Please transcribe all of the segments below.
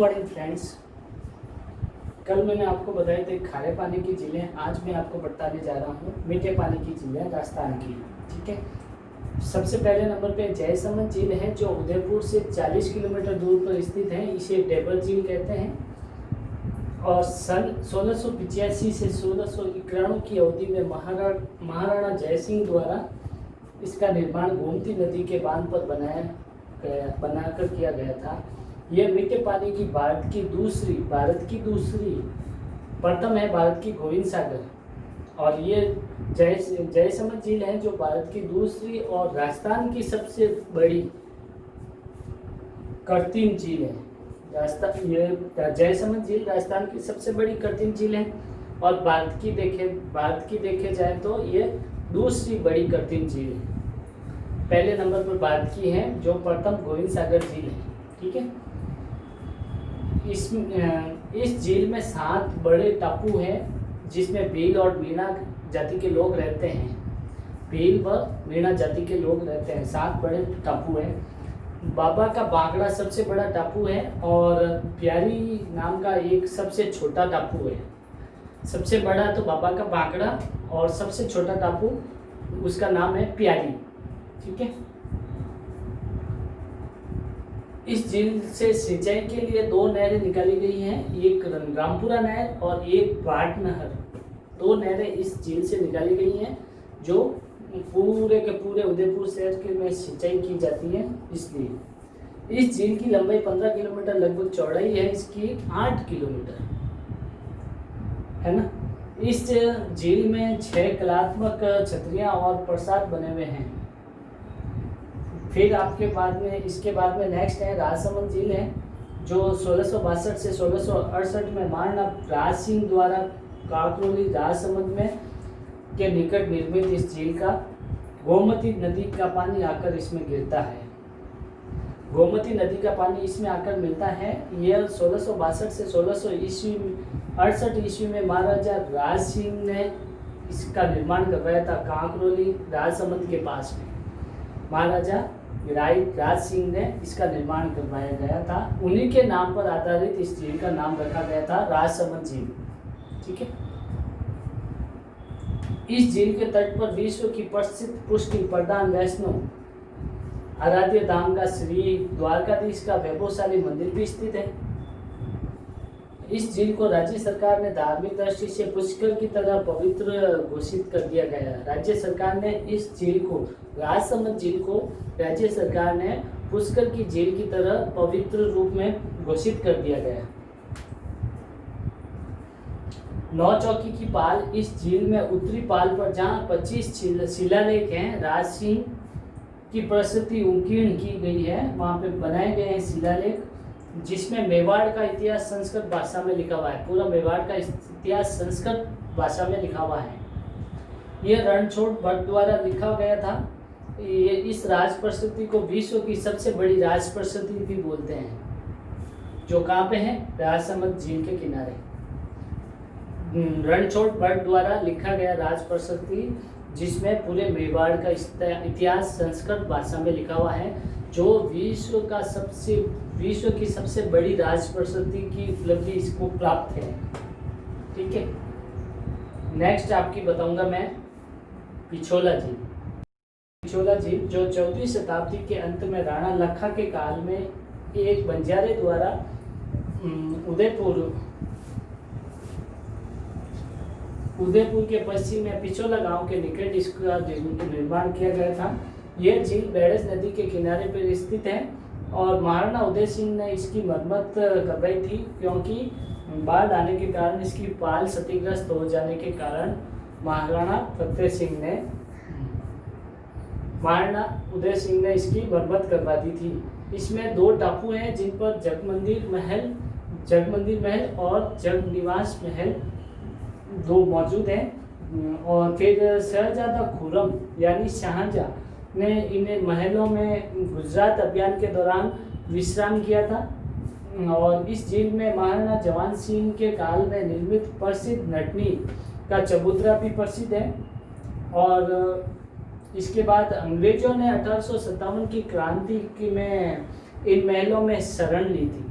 Morning friends, कल मैंने आपको बताए थे खारे पानी की झीलें। आज मैं आपको बताने जा रहा हूँ मीठे पानी की झीलें राजस्थान की। ठीक है, सबसे पहले नंबर पे जयसमंद झील है जो उदयपुर से 40 किलोमीटर दूर पर स्थित है। इसे डेबर झील कहते हैं और सन 1685 से 1691 की अवधि में महाराणा जयसिंह द्वारा इसका निर्माण गोमती नदी के बांध पर बनाकर किया गया था। यह मीठे पानी की भारत की दूसरी गोविंद सागर, और ये जयसमंद झील है जो भारत की दूसरी और राजस्थान की सबसे बड़ी कृत्रिम झील है। जयसमंद झील राजस्थान की सबसे बड़ी कृत्रिम झील है और भारत की देखे जाए तो ये दूसरी बड़ी कृत्रिम झील है। पहले नंबर पर भारत की है जो प्रथम गोविंद सागर झील है। ठीक है, इस झील में 7 बड़े टापू हैं जिसमें भील और मीणा जाति के लोग रहते हैं। भील व मीणा जाति के लोग रहते हैं। 7 बड़े टापू हैं। बाबा का बागड़ा सबसे बड़ा टापू है और प्यारी नाम का एक सबसे छोटा टापू है। सबसे बड़ा तो बाबा का बागड़ा और सबसे छोटा टापू उसका नाम है प्यारी। ठीक है, इस झील से सिंचाई के लिए 2 नहरें निकाली गई हैं, एक रामपुरा नहर और एक बाट नहर। 2 नहरें इस झील से निकाली गई हैं जो पूरे के पूरे उदयपुर शहर के में सिंचाई की जाती है। इसलिए इस झील की लंबाई 15 किलोमीटर, लगभग चौड़ाई है इसकी 8 किलोमीटर है ना। इस झील में 6 कलात्मक छतरियां और प्रसाद बने हुए हैं। फिर इसके बाद में नेक्स्ट है राजसमंद झील है जो 1662 से 1668 में महाराणा राज सिंह द्वारा काकरोली राजसमंद में के निकट निर्मित इस झील का गोमती नदी का पानी आकर इसमें गिरता है। गोमती नदी का पानी इसमें आकर मिलता है। यह 1662 से 1668 ईस्वी में महाराजा राज सिंह ने इसका निर्माण करवाया था। काकरोली राजसमंद के पास में महाराजा राज सिंह ने इसका निर्माण करवाया गया था। उन्हीं के नाम पर आधारित इस झील का नाम रखा गया था राजसमंद झील। ठीक है, इस झील के तट पर विश्व की प्रसिद्ध पुष्टि प्रधान वैष्णव आराध्य धाम का श्री द्वारकाधीश का वैभवशाली मंदिर भी स्थित है। इस झील को राज्य सरकार ने धार्मिक दृष्टि से पुष्कर की तरह पवित्र घोषित कर दिया गया। राज्य सरकार ने इस झील को, राजसमंद झील को राज्य सरकार ने पुष्कर की झील की तरह पवित्र रूप में घोषित कर दिया गया। 9 चौकी की पाल इस झील में उत्तरी पाल पर जहाँ 25 शिलालेख हैं, राज सिंह की प्रस्तुति उत्कीर्ण की गई है, वहाँ पे बनाए गए हैं शिलालेख जिसमें मेवाड़ का इतिहास संस्कृत भाषा में लिखा हुआ है। पूरा मेवाड़ का इतिहास संस्कृत भाषा में लिखा हुआ है। यह रणछोड़ भट्ट द्वारा लिखा गया था। ये इस राज प्रस्तुति को विश्व की सबसे बड़ी राज प्रस्तुति भी बोलते हैं, जो कहाँ पे है? राजसमंद झील के किनारे। रणछोड़ भट्ट द्वारा लिखा गया राज प्रस्तुति जिसमें पूरे मेवाड़ का इतिहास संस्कृत भाषा में लिखा हुआ है, जो विश्व की सबसे बड़ी राज प्रस्तुति की उपलब्धि इसको प्राप्त है। ठीक है, नेक्स्ट आपकी बताऊंगा मैं पिछोला झील। पिछोला झील जो 14वीं शताब्दी के अंत में राणा लखा के काल में एक बंजारे द्वारा उदयपुर के पश्चिम में पिछोला गांव के निकट इसका निर्माण किया गया था। यह झील बेड़स नदी के किनारे पर स्थित है और महाराणा उदय सिंह ने इसकी मरम्मत करवाई थी, क्योंकि बाढ़ आने के कारण इसकी पाल क्षतिग्रस्त हो जाने के कारण महाराणा उदय सिंह ने इसकी मरम्मत करवा दी थी। इसमें 2 टापू हैं जिन पर जगमंदिर महल और जगनिवास महल 2 मौजूद हैं। और फिर शहजादा खुर्रम यानी शाहजहां ने इन महलों में गुजरात अभियान के दौरान विश्राम किया था। और इस झील में महाराणा जवान सिंह के काल में निर्मित प्रसिद्ध नटनी का चबूतरा भी प्रसिद्ध है। और इसके बाद अंग्रेजों ने 1857 की क्रांति में इन महलों में शरण ली थी।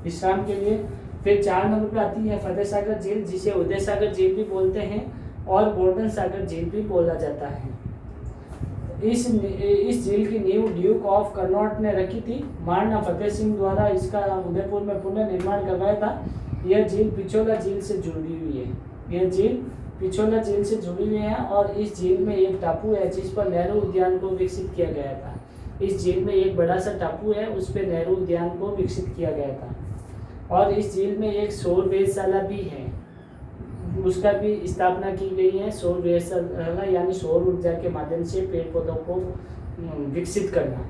विश्राम के लिए। फिर 4 नंबर पर आती है फतेह सागर झील, जिसे उदय सागर झील भी बोलते हैं और गोल्डन सागर झील भी बोला जाता है। इस झील की नींव ड्यूक ऑफ कनॉट ने रखी थी। महाराणा फतेह सिंह द्वारा इसका उदयपुर में पुनर्निर्माण करवाया था। यह झील पिछोला झील से जुड़ी हुई है। यह झील पिछोला झील से जुड़ी हुई है और इस झील में एक टापू है जिस पर नेहरू उद्यान को विकसित किया गया था। इस झील में एक बड़ा सा टापू है, उस पर नेहरू उद्यान को विकसित किया गया था। और इस झील में एक सौर वेधशाला भी है, उसका भी स्थापना की गई है। सौर वेधशाला यानी सौर ऊर्जा के माध्यम से पेड़ पौधों को विकसित करना।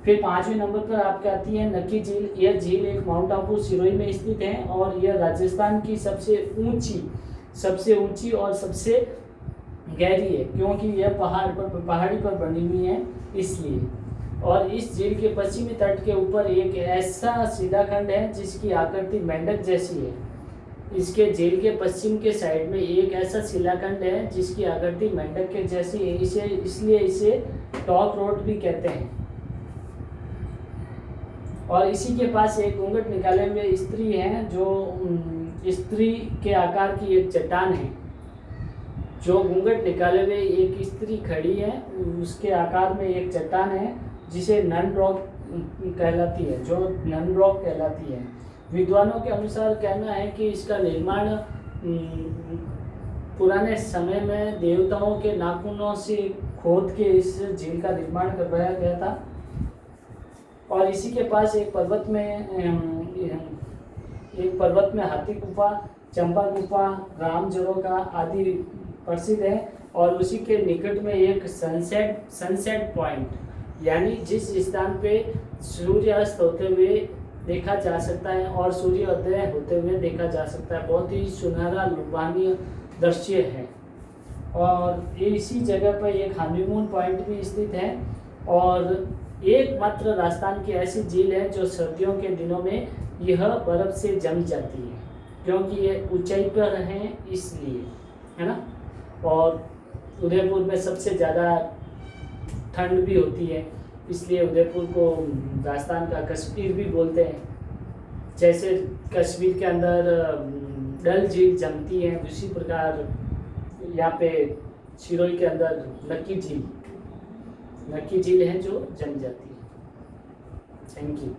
फिर 5वें नंबर पर आपके आती है नक्की झील। यह झील एक माउंट आबू सिरोही में स्थित है और यह राजस्थान की सबसे ऊंची और सबसे गहरी है, क्योंकि यह पहाड़ी पर बनी हुई है इसलिए। और इस झील के पश्चिमी तट के ऊपर एक ऐसा शिलाखंड है जिसकी आकृति मेंढक जैसी है। इसके झील के पश्चिम के साइड में एक ऐसा शिलाखंड है जिसकी आकृति मेंढक के जैसी है, इसलिए इसे टॉक रोड भी कहते हैं। और इसी के पास एक घूंघट निकाले हुए स्त्री है, जो स्त्री के आकार की एक चट्टान है। जो घूंघट निकाले हुए एक स्त्री खड़ी है, उसके आकार में एक चट्टान है जिसे नन रॉक कहलाती है, जो नन रॉक कहलाती है। विद्वानों के अनुसार कहना है कि इसका निर्माण पुराने समय में देवताओं के नाखूनों से खोद के इस झील का निर्माण करवाया गया था। और इसी के पास एक पर्वत में हाथी गुफा, चंपा गुफा, राम झरोखा आदि प्रसिद्ध है। और उसी के निकट में एक सनसेट पॉइंट, यानी जिस स्थान पे सूर्यास्त होते हुए देखा जा सकता है और सूर्योदय होते हुए देखा जा सकता है, बहुत ही सुनहरा लुभानीय दृश्य है। और इसी जगह पर एक हनीमून पॉइंट भी स्थित है। और एकमात्र राजस्थान की ऐसी झील है जो सर्दियों के दिनों में यह बर्फ से जम जाती है, क्योंकि ये ऊंचाई पर है इसलिए, है ना। और उदयपुर में सबसे ज़्यादा ठंड भी होती है, इसलिए उदयपुर को राजस्थान का कश्मीर भी बोलते हैं। जैसे कश्मीर के अंदर डल झील जमती है, उसी प्रकार यहाँ पे सिरोही के अंदर नक्की झील है जो जम जाती है। Thank you.